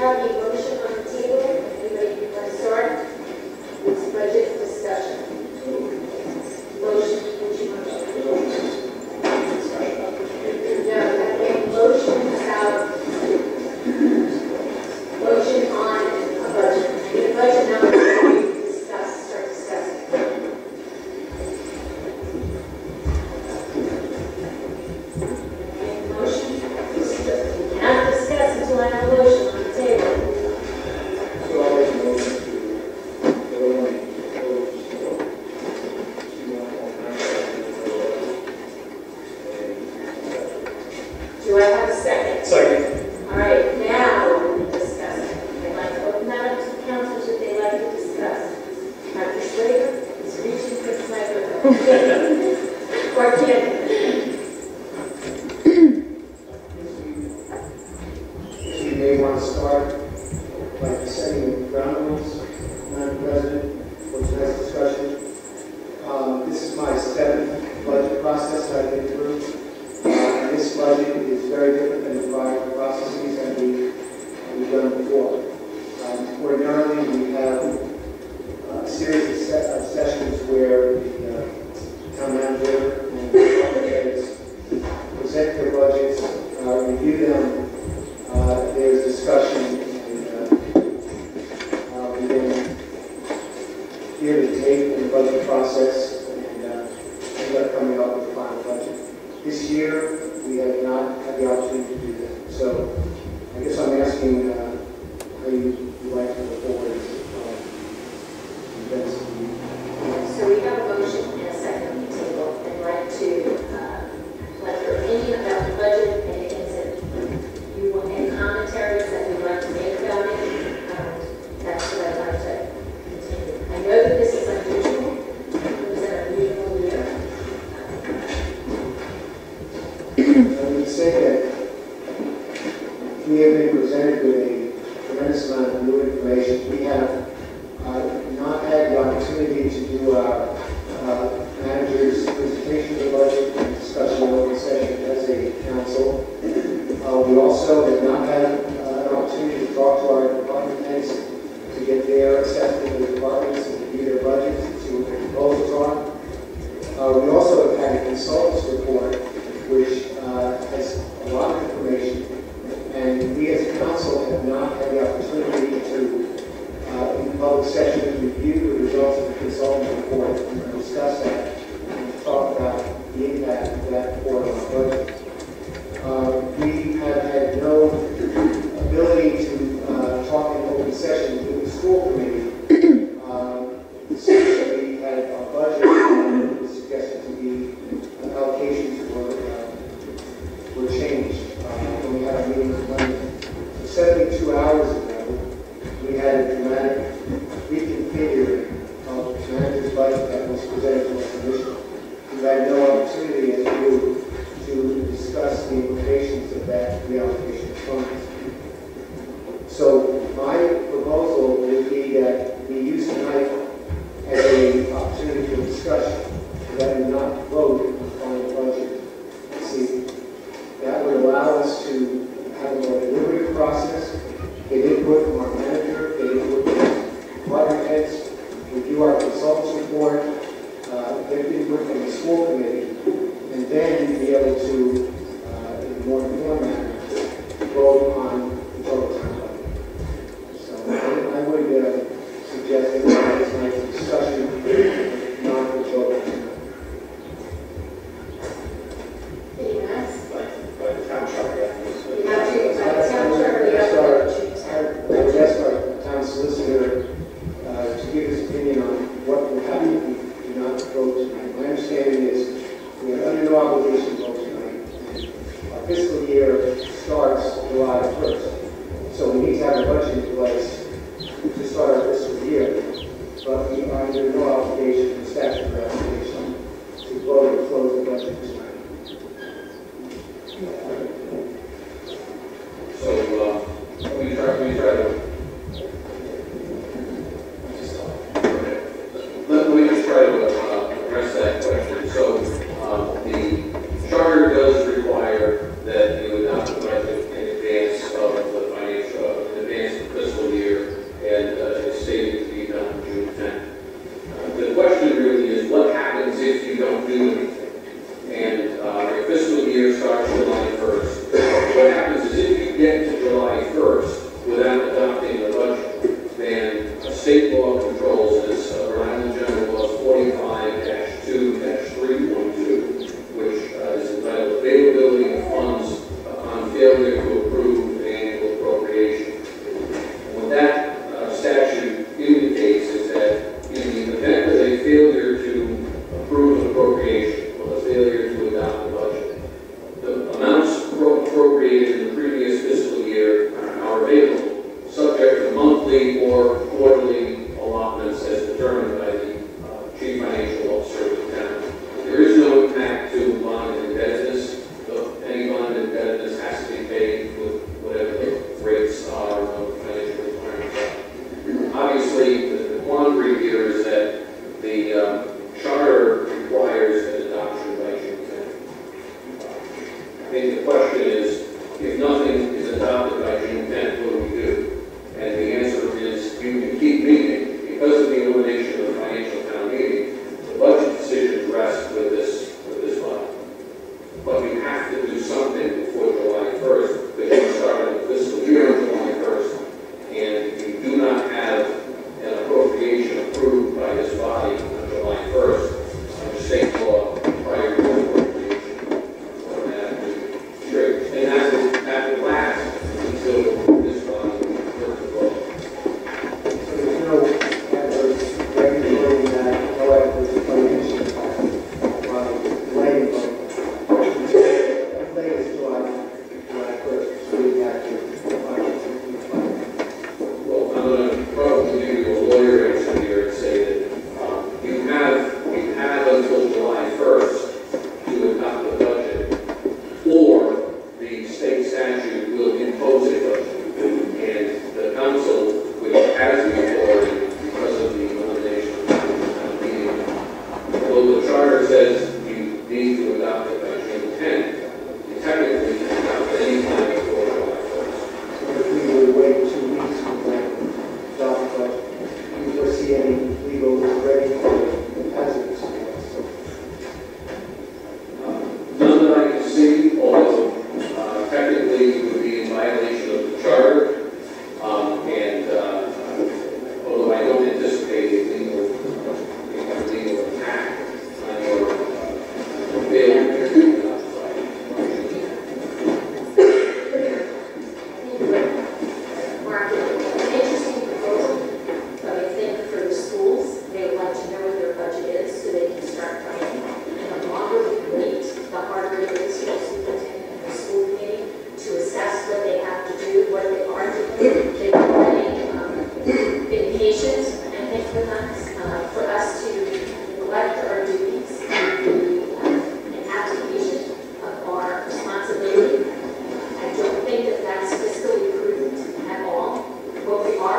have a motion on the table. Anybody want to start? It's budget discussion. Motion, which you want to do? No, I think motion about motion on a budget. The budget number start discussing. Motion. You cannot discuss until I have a motion on the table. Do I have a second? Second. All right, now we're discussing. I'd like to open that up to the councilors if they'd like to discuss. Dr. Slater is reaching for the microphone. Or can You may want to start by setting the ground rules, Madam President, for tonight's discussion. This is my seventh budget process that I've been through. This budget is very different than the prior processes that we've done before. Ordinarily, we have a series of sessions where the town manager and the department heads present their budgets, review them. There's discussion, and we then hear the tape in the budget process and end up coming up with the final budget. This year, we have not had the opportunity to do that. So I guess I'm asking how you would like to go forward. So we have a motion and a second on the table. I'd like to let your opinion about the budget, any things that you want, any commentaries that you'd like to make about it. That's what I'd like to continue. I know that this is unusual. It was an unusual year. I would say that we have been presented with a tremendous amount of new information. We have not had the opportunity to do our manager's presentation of the budget and discussion in open session as a council. We also have not had an opportunity to talk to our department heads to get their assessment of the departments and review their budgets and see what their proposals are. We also have had a consultant's report which has a lot of information, and we as a council have not had the opportunity to, in public session, review the results of the consultant's report and discuss that and talk about the impact of that report on our budget. We have had no ability to talk in open session with the school committee. Essentially, had our budget was suggested to be allocations were changed when we had our meeting in London. So 72 hours ago, we had a dramatic reconfiguring of the manager's budget that was presented to us initially. We had no opportunity as a group to discuss the implications of that reallocation of funds. So my proposal would be that we use tonight as an opportunity for discussion, that we not vote on the final budget. See, that would allow us to have a more deliberative process, get input from our manager, get input from department heads, review our consultants report, get input from the school committee, and then be able to, in a more informed manner, vote on the total time budget. So I would suggest that we have tonight's discussion, not the vote tonight. I would ask our town solicitor to give his opinion on what would happen if we do not vote tonight. My understanding is we are under no obligation to vote tonight. And our fiscal year starts July 1st. So we need to have a budget in place to start our fiscal year. But we are under no obligation, the statutory obligation, to vote or close the budget tonight. So let me try to let me just try to address that question. So the charter does require that you adopt the budget in advance of the financial, in advance of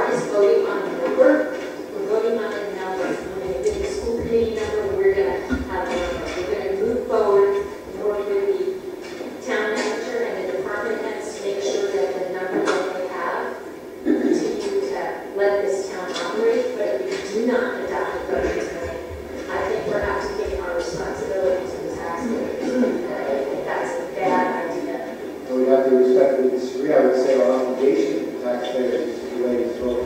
part is voting on a number. We're voting on a number. We're going to give the school committee number. We're going to have a number. We're going to move forward and work with the town manager and the department heads to make sure that the number that they have continue to let this town operate. But if we do not adopt the budget tonight, I think we're abdicating our responsibility to the taxpayers. I think that's a bad idea. And we have to respectfully disagree. I would say our obligation to the taxpayers is to delay this vote.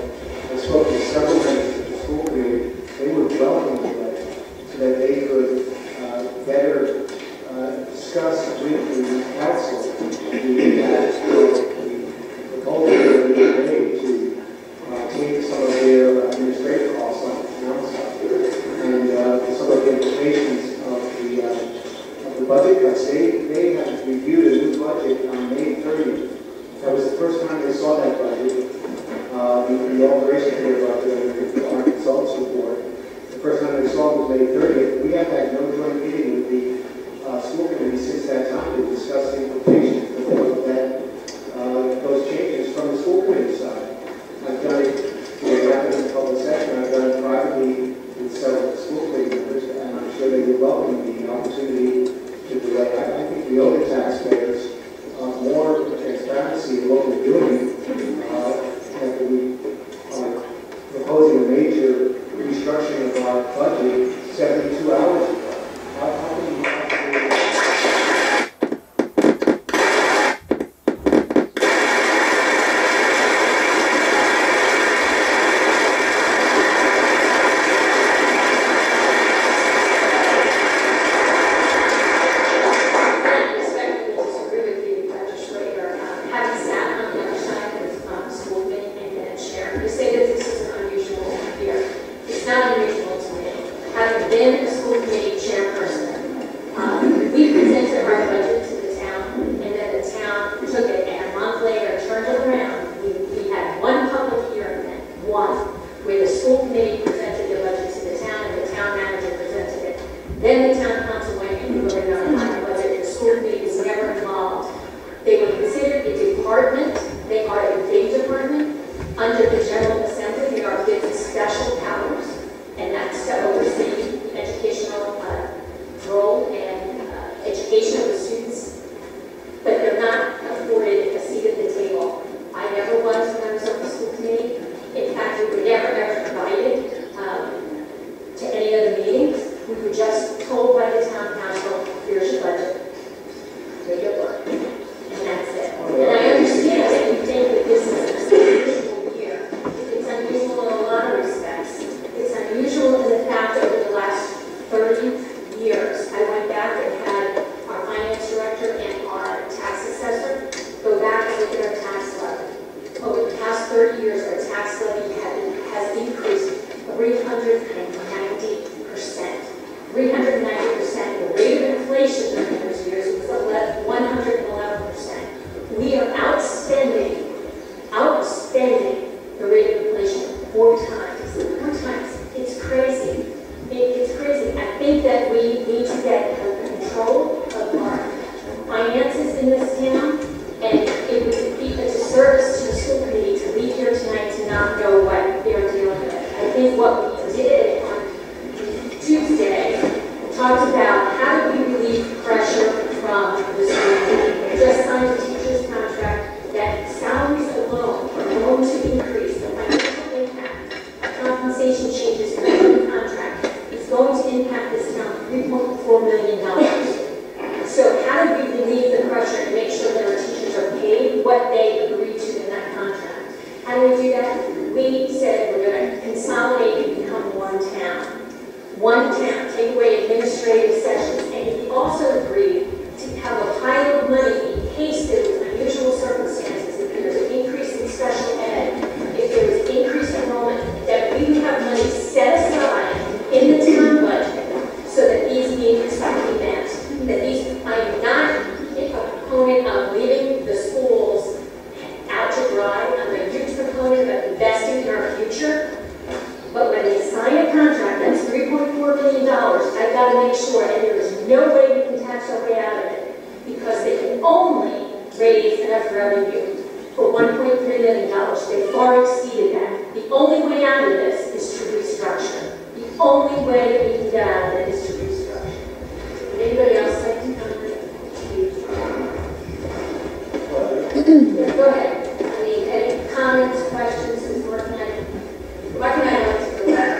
I spoke to several members of the school committee. They would welcome the delay so that they could better discuss with the council the impact of the proposal that we made to take some of their administrative costs on the town side and some of the implications of the budget cuts. They had reviewed a new budget on May 30th. That was the first time they saw that budget. The alteration to their budget, our consultants report, the first time they saw it was May 30th. We have had no joint meeting with the school committee since that time to discuss the implications of those changes from the school committee side. I've done it in the public session. I've done it privately with several school committee members, and I'm sure they would welcome the opportunity to delay. I think we owe the taxpayers more transparency in what we're doing. And we are proposing a major restructuring of our budget 72 hours ago. How can you possibly... raise enough revenue for $1.3 million. They far exceeded that. only way that we can get out of it is to restructure. Would anybody else like to comment? Yeah, go ahead. I mean, any comments, questions, and Mark and I like to go back.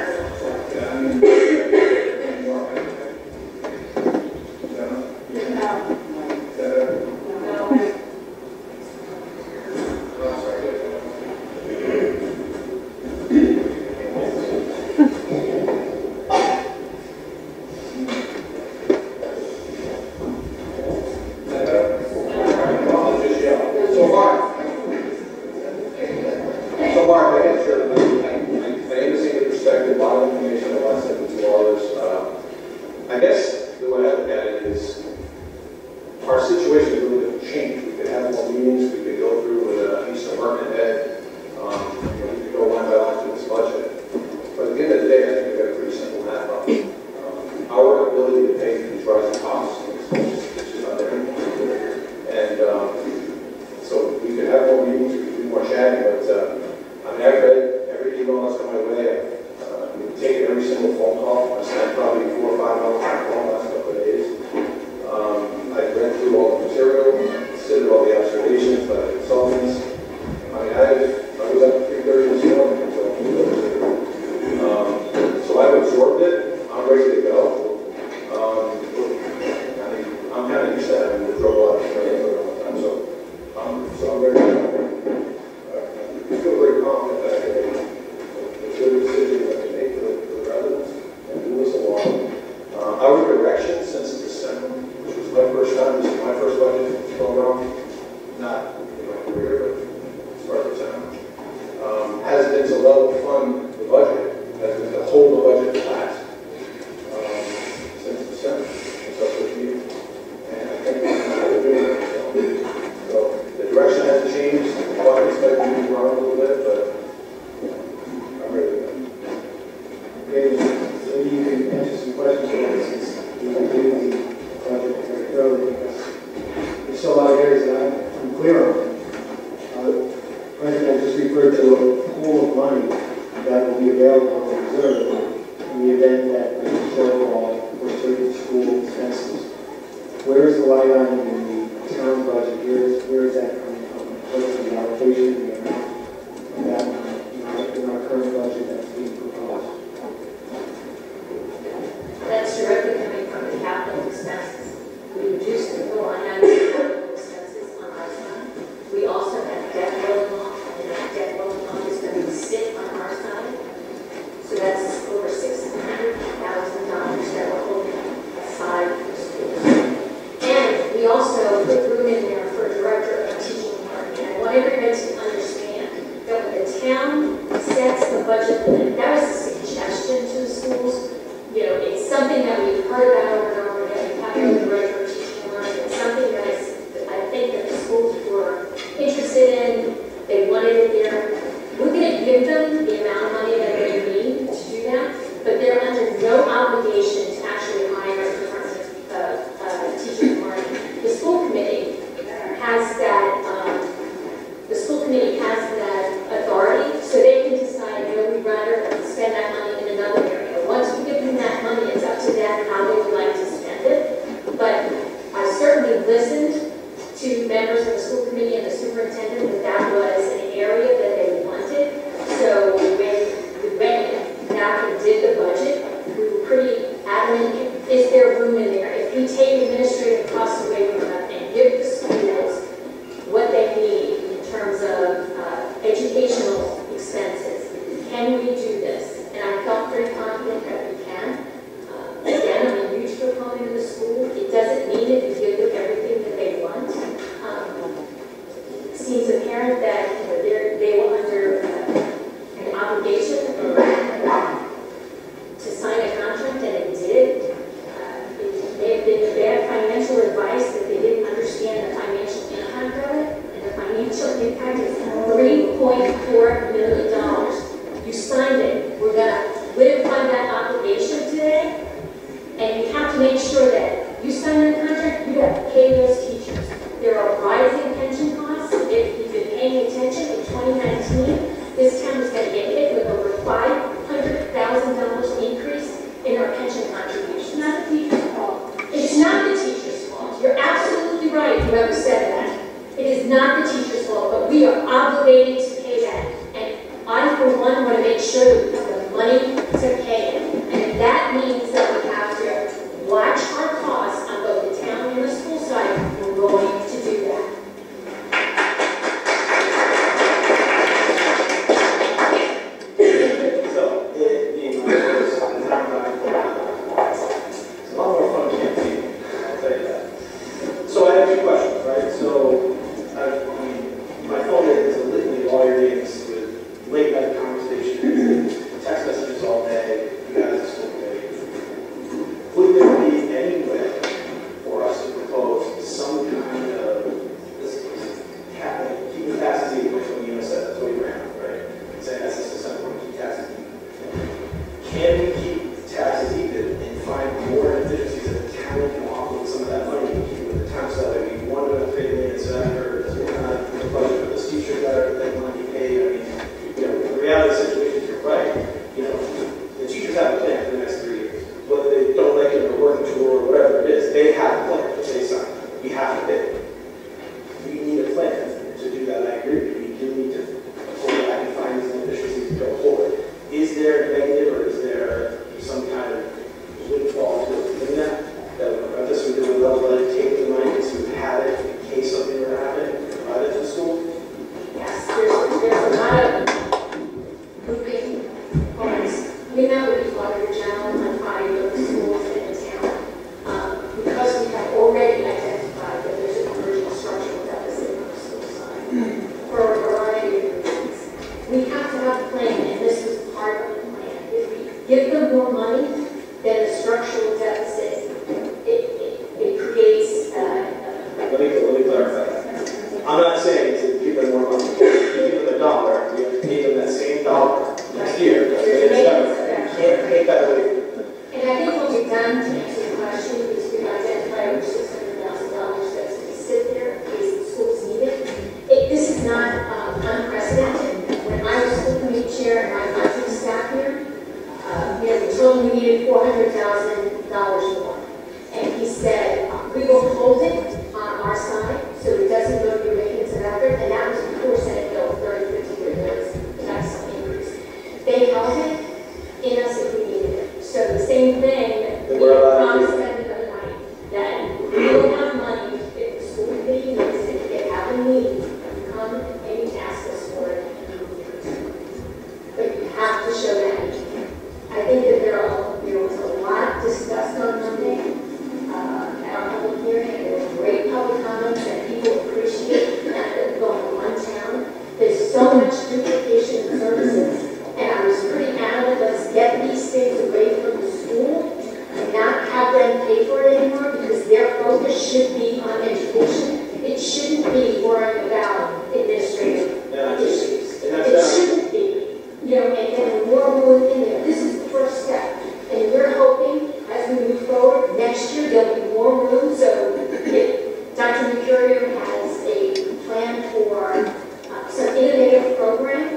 This town is going to get hit with over $500,000 increase in obligated to pay that. And I, for one, want to make sure that we have the money to pay it. And if that means that we have to watch our costs on both the town and the school side, we're going to do that. So, it being my first time it's a lot more fun campaigning, I'll tell you that. So I have two questions, right? So, my phone is a litany of all your meetings with late night conversations, text messages all day, you guys are still day. Would there be any way for us to propose some kind of this keeping taxes equal, when you said that's what we ran, right? Saying that's just something to keep taxes equal. Can we keep taxes even and find more efficiencies that the town can offer with some of that money and keep with the town so that we want to pay the so after the budget for the teachers that want to be paid? I mean, the reality of the situation is you're right. The teachers have a plan for the next 3 years. Whether they don't like it or working toward or whatever it is, they have a plan that they sign. We have to pay. We need a plan to do that. I agree. We do need to go back and find these inefficiencies to go forward. Is there a negative or is there some kind of windfall to doing that? That would prevent us from doing level-headed, take the money because we have it in case something were to happen and provide it to the school? Yes, there's a lot of moving parts. We met with the Auditor General on Friday of the schools in the town because we have already identified that there's an emerging structural deficit on the school side for a variety of reasons. We have to have a plan, and this was part of the plan. If we give them more money, then the structural deficit, it creates Let me clarify that. I'm not saying to give them more money. You give them $1, you have to pay them that same dollar next year. You can't take that away. And I think what we've done to answer the question is we've identified over $600,000 that's going to sit there in case the schools need it. This is not unprecedented. When I was school committee chair and I got to the staff here, we told him we needed $400,000 more. And he said, we will hold it on our side so it doesn't go to your maintenance and effort. And that was before Senate Bill 3053, there was tax increase. They held it in us if we needed it. So the same thing, we promised everybody money, that we will have money if the school committee needs it, if they have a need, you come and you ask us for it. But you have to show that need. I think that there was a lot discussed on Monday at our public hearing, and there were great public comments that people appreciate that going to one town. There's so much duplication in services, and I was pretty adamant, let's get these things away from the school and not have them pay for it anymore, because their focus should be on education. It shouldn't be worrying about administrative issues. It shouldn't be. And then the more we're in there, this is the first step. And we're hoping, as we move forward, next year there'll be more room. So if Dr. Mercurio has a plan for some innovative program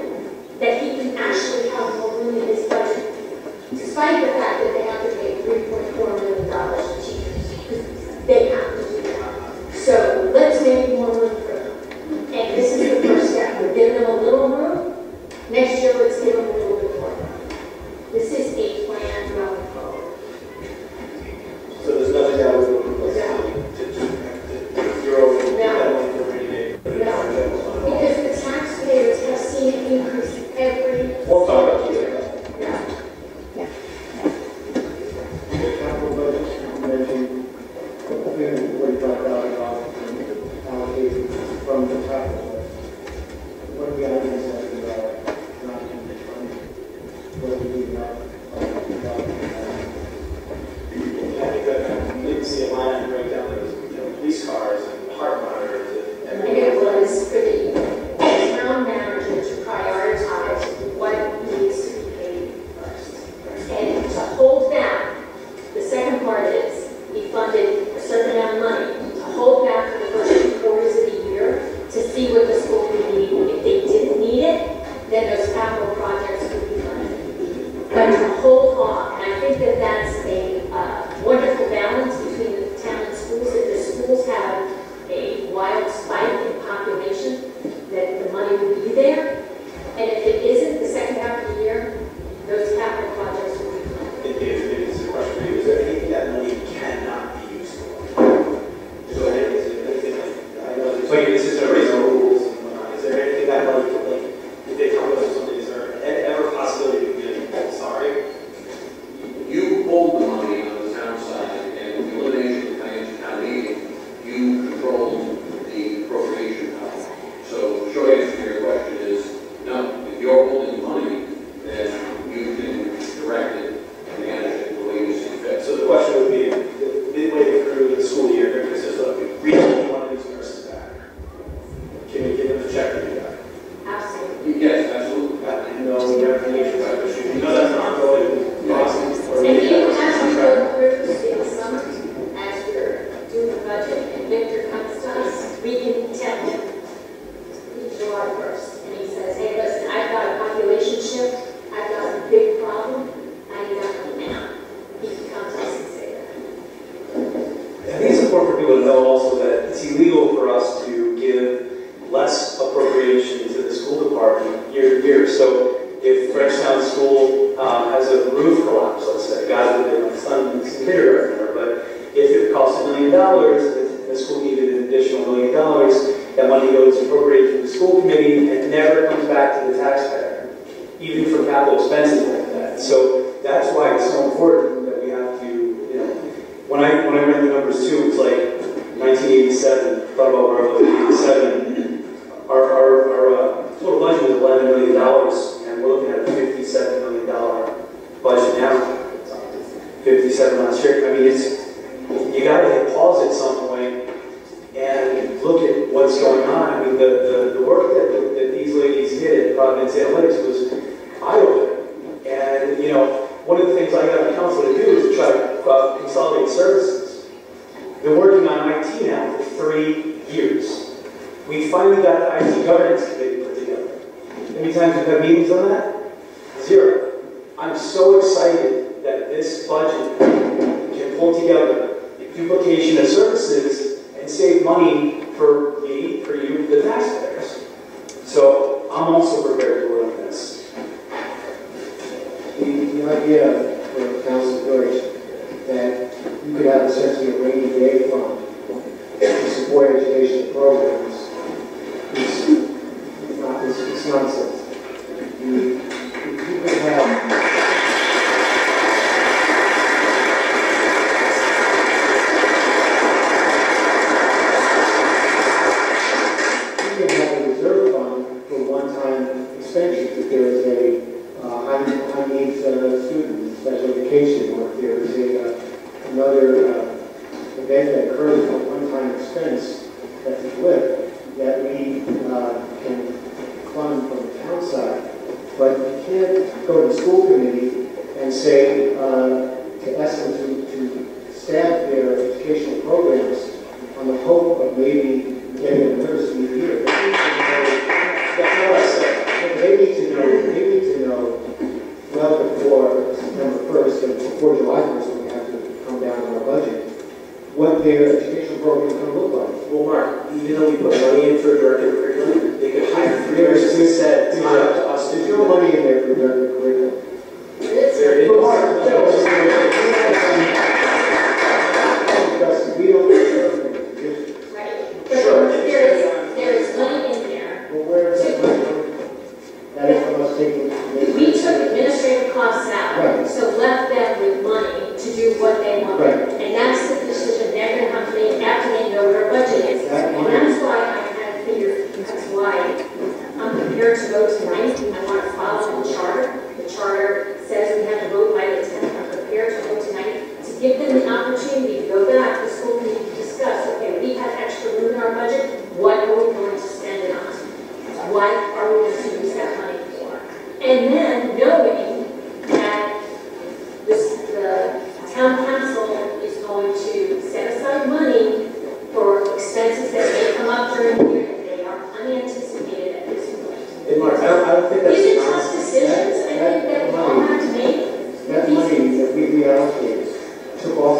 year to year. So if Freshtown School has a roof collapse, let's say, God forbid, my son is in kindergarten there, but if it costs $1 million, the school needed an additional $1 million, that money goes appropriated to the school committee and never comes back to the taxpayer, even for capital expenses like that. So that's why it's so important that we have to, you know, when I ran the numbers too, it's like 1987, thought about where I was in 87, our total budget was $11 million, and we're looking at a $57 million budget now. 57 last year. I mean, you got to hit pause at some point and look at what's going on. I mean, the work that these ladies did at Providence Analytics was eye-opening. And, you know, one of the things I got the council to do is to try to consolidate services. Been working on IT now for 3 years. We finally got the IT governance committee put together. How many times we've had meetings on that? 0. I'm so excited that this budget can pull together duplication of services and save money for me, for you, the taxpayers. So I'm also prepared to work on this. The idea for Council Village that you could have essentially a rainy day fund to support educational programs is nonsense. You could have a reserve fund for one-time expenditures if there is a high needs student in special education, or if there is another event that occurs with a one-time expense that's a flip that we can fund from the town side. But you can't go to the school committee and say to ask them to staff their educational programs on the hope of maybe getting a nurse in the year. That's what I said. They need to know well before September 1st and before July 1st when we have to come down on our budget, what their educational program is going to look like. Well, Mark, even though we put money in for director of curriculum, they could hire 3 nurses instead. It's not up to us to There's do no money in there for director of curriculum. There is. Because we don't determine positions. Right. But there is money in there. Well, where is that money coming from? That is from us taking. We took administrative costs out, Right. so left them with money to do what they want. Right. And that's the decision they're going to have to make after they know what our budget is. And that's why I kind of figured, that's why I'm prepared to vote tonight. I want to follow the charter. The charter says we have to vote by the 10th. I'm prepared to vote tonight to give them the opportunity to go back to the school committee to discuss, okay, we have extra room in our budget. What are we going to spend it on? What are we going to use that money for? And then knowing that the town council is going to set aside money for expenses that may come up during the year that they are unanticipated at this point. And Mark, I don't think that's These are tough decisions, I think, that we all have to make. That money that we reallocated took off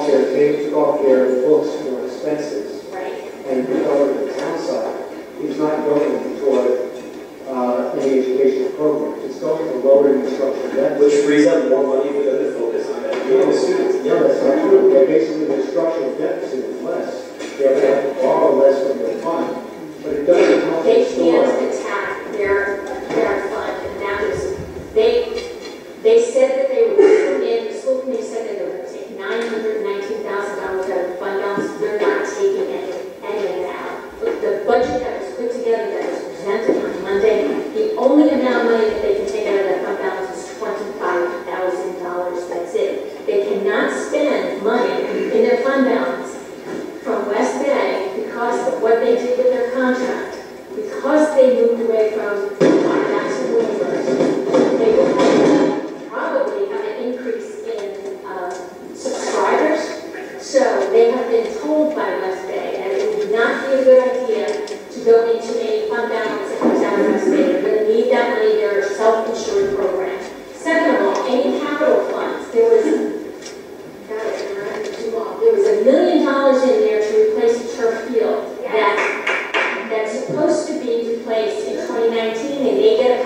their books for expenses Right. and put over to the town side. It's not going toward any educational program. It's going to lower instructional debt. which frees up more money for them to focus on educating the students. No, that's not true. They're basically, the structural deficit is less. They're going to have to borrow less from their fund. But it doesn't help They the store. can't attack their fund, and that was, they said that they were going to, the school committee said that they were going to take $919,000 out of the fund balance. They're not taking any of that out. The budget that was put together, that was presented on Monday, the only amount of money that they can take out of that fund balance is $25,000. That's it. They cannot spend money in their fund balance from West Bay because of what they did with their contract.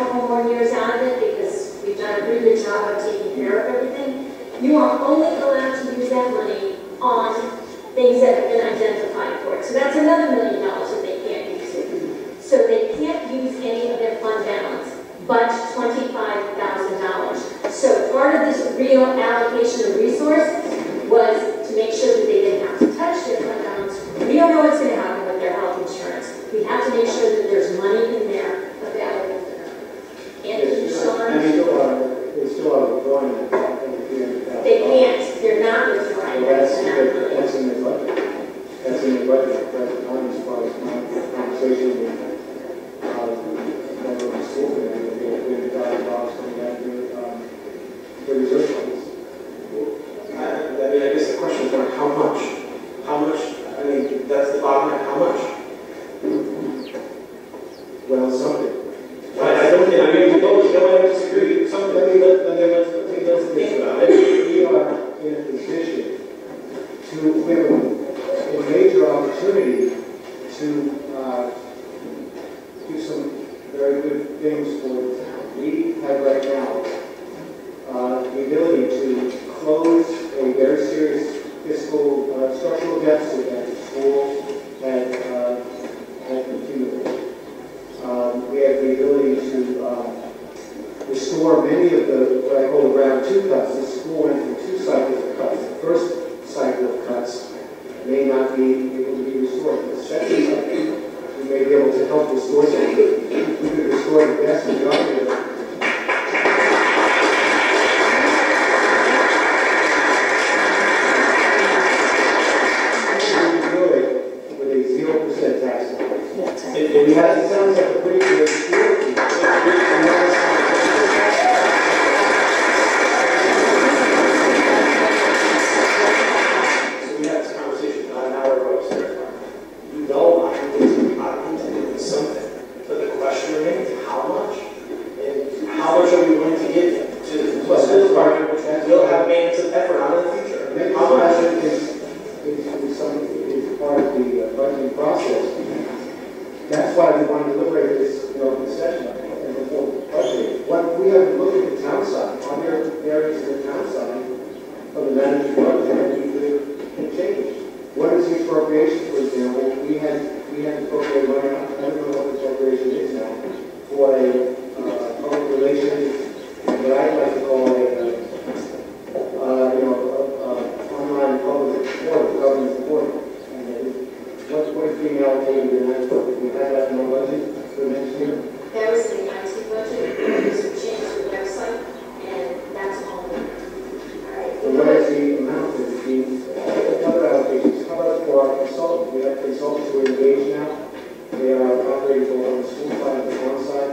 couple more years out of it because we've done a pretty good job of taking care of everything, you are only allowed to use that money on things that have been identified for it. So that's another $1 million that they can't use it. So they can't use any of their fund balance but $25,000. So part of this real allocation of resources was to make sure that they didn't have to touch their fund balance. We don't know what's going to happen with their health insurance. We have to make sure that there's money in there available for them. Anthony, Sean? They still are withdrawing that. They can't. They're not withdrawing. That's in the budget. That's in the budget. That's as far as my conversation with the school committee. They have $1,000 coming back to reserve funds. I mean, I guess the question is like, how much? How much? I mean, that's the bottom line. How much? Well, something. I don't think, I mean, we don't disagree. Something, let's think about it. We are in a position to, we have a major opportunity to do some very good things for the town. We have right now the ability to close a very serious fiscal structural deficit that the school had accumulated. We have the ability to restore many of the, what I call the round two cuts. The school went through 2 cycles of cuts. The first cycle of cuts may not be able to be restored. The second cycle, we may be able to help restore something. We could restore the vast majority of it. We have, it sounds like a pretty good school. We had this conversation about an hour ago upstairs. You know, I'm into something. But the question remains, how much? And how much are we willing to give to the school department, which will have maintenance of effort on in the future? How much? Is part of the budgeting process. That's why we want to deliberate this in open session and before budgeting. What we have to look at the town side, are there areas in the town side of the management budget that we could change? What is the appropriation, for example? We had appropriated money, I don't know what the appropriation is now, for a public relations, what I'd like to call online public support, government support. What is being allocated in that budget? We have that in our budget for next year? That was in the IT budget. There's a change to the website, and that's all. All right. So what is the amount that is being, other allocations? How about for our consultants? We have consultants who are engaged now. They are operating both on the school side and the town side.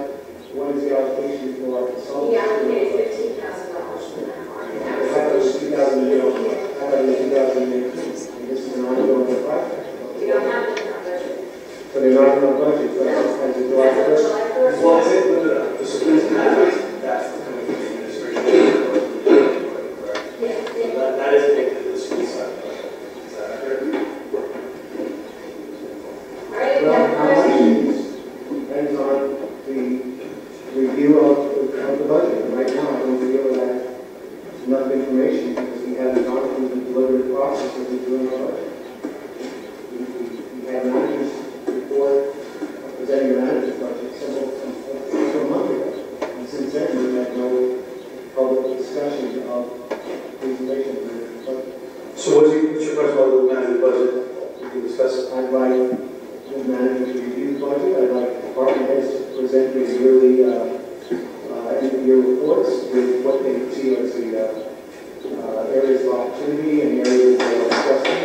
What is the allocation for our consultants? We allocated $15,000 for that. That was 2008. How about in 2018? And this is an ongoing project. We don't have it in our budget. So they're not in our budget, but as a July 1st? Well, is it the school's matters? That's the kind of administration. Yeah. That is linked to the school side. Is that accurate? All right. Well, how much depends on the review of the budget. And right now, I don't feel that enough information because we haven't gone through the deliberative process of reviewing our budget. We had managers report presenting a manager's budget several months ago. And since then, we've had no public discussion of the information of the budget. So what's your question about the manager's budget? We can discuss. I'd like the manager to review the budget. I'd like the department heads to present their yearly end-of-year reports with what they see as the areas of opportunity and areas that are discussing.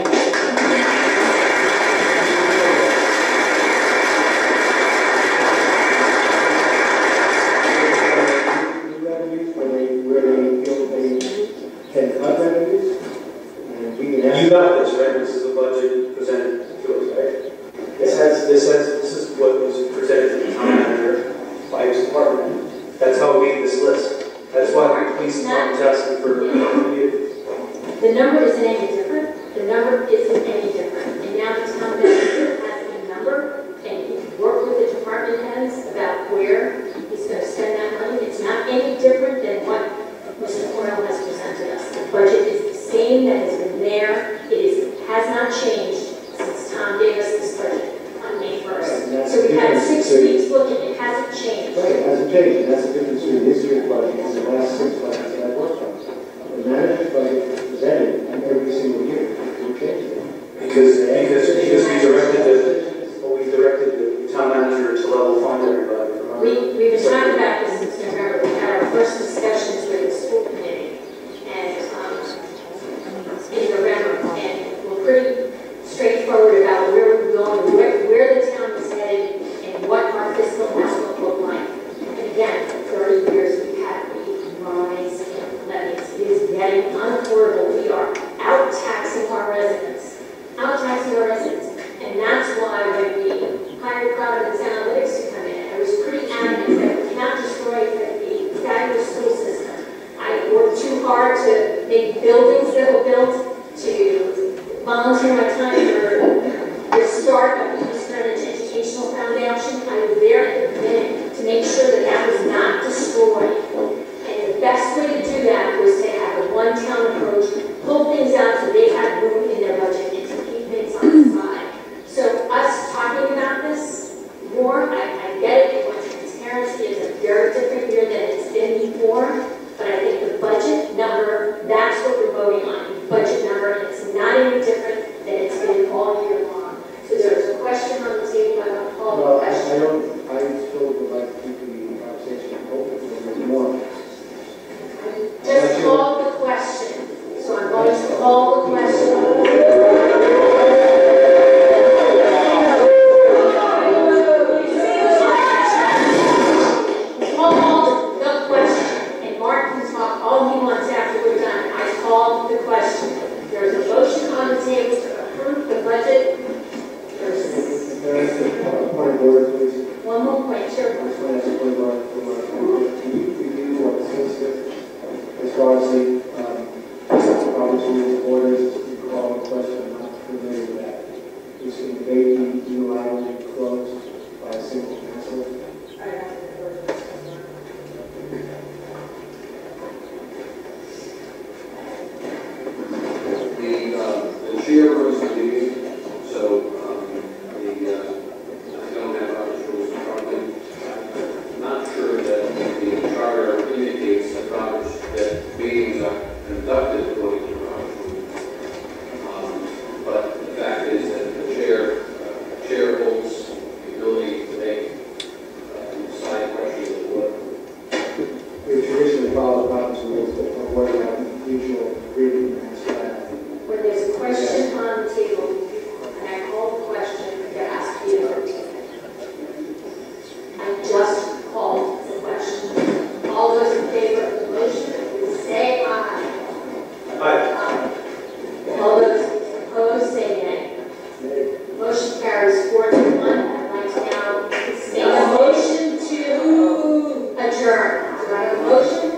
You got this, right? This is the budget presented to us, right? This is what was presented to the town manager by his department. That's how we made this list. That's why the police department's asking for review. The number isn't any different. The number isn't any different. And now the town manager has a number, and he can work with the department heads about where he's going to spend that any different than what Mr. Cornell has presented us. The budget is the same that has been there. Has not changed since Tom gave us this budget on May 1st. So we had 6 weeks looking, it hasn't changed. Right, it hasn't changed, and that's the difference between this year's budget and the last 6 budgets that I worked on. The manager's budget is presented every single year. We changed it. Because we directed the town manager to level fund everybody. We've been talking about this since November. We had our first discussions with the school committee and in November, and we're pretty straightforward about where we're going, where the town is headed, and what our fiscal outlook look like. And again, for 30 years we've had a rise in levies. It is getting unaffordable. We are out taxing our residents. And that's why when we hired Providence Analytics to come in, I was pretty adamant that we cannot destroy the fabulous school system. I worked too hard to make buildings that were built, to volunteer my time for the start of the East Greenwich Educational Foundation. I was there at the beginning to make sure that that was not destroyed. And the best way to do that was to have a one-town approach, pull things out so they had room in their budget and to keep things on the side. So us talking about this more, I get it, what transparency is a very different year than it's been before, but I think the budget number, that's what we're voting on, the budget number, and it's not any different than it's been all year long. So there's a question on the table, I'm going to call the question. I still would like to keep the conversation open for more. Just call the question. So I'm going to call the question. The question. There's a motion on the table to approve the budget. Point of order, please. One more point, sure. I just want to ask a point of order. Can you review what the sense as far as the Robert's rules of orders, you call the question, I'm not familiar with that. You see debate being unilaterally closed by a single council. The chair runs the meeting, so I don't have Robert's rules in front of me. I'm not sure that the charter indicates that meetings are conducted according to Robert's rules. But the fact is that the chair holds the ability to make side questions of what. We traditionally follow Robert's rules of what we have usual agreement and staff. When there's a question on the table, and I call the question to ask you, I just called the question. All those in favor of the motion, say aye. Aye. All those opposed, say nay. Motion carries 4-1. I'd like to now make a motion to adjourn. Do I have a motion?